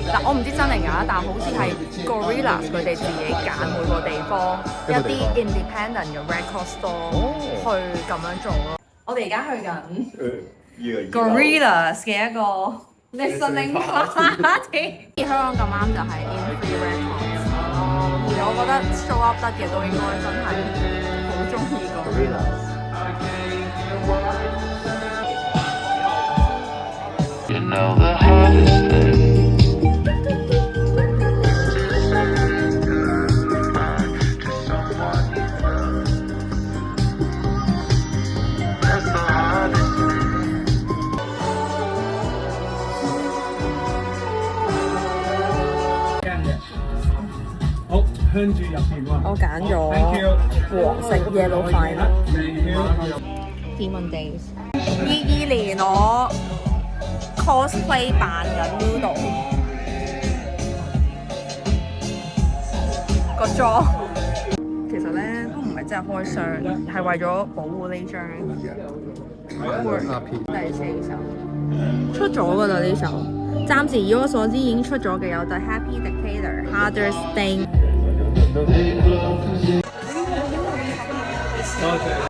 嗱我唔知真定假，但好似係 Gorillaz 佢哋自己揀每個地方一啲 independent 嘅 record store 去咁樣做咯。我哋而家去緊 Gorillaz 嘅一個 listening party。香港咁啱就係 In3 Records，而我覺得 show up 得嘅都應該真係好中意 Gorillaz。You know the hardest thing to someone you love. That's the hardest thing. 好，向住入邊喎。我揀咗 Thank you。黃色 yellow fine。 Thank you。 Demon Days。22年我 cosplay 扮緊 Noodle 個妝，其實咧都唔係真係開箱，係為咗保護呢張 work。第4首出咗㗎啦，呢首暫時以我所知已經出咗嘅有 The Happy Dictator、Hardest Thing。多謝。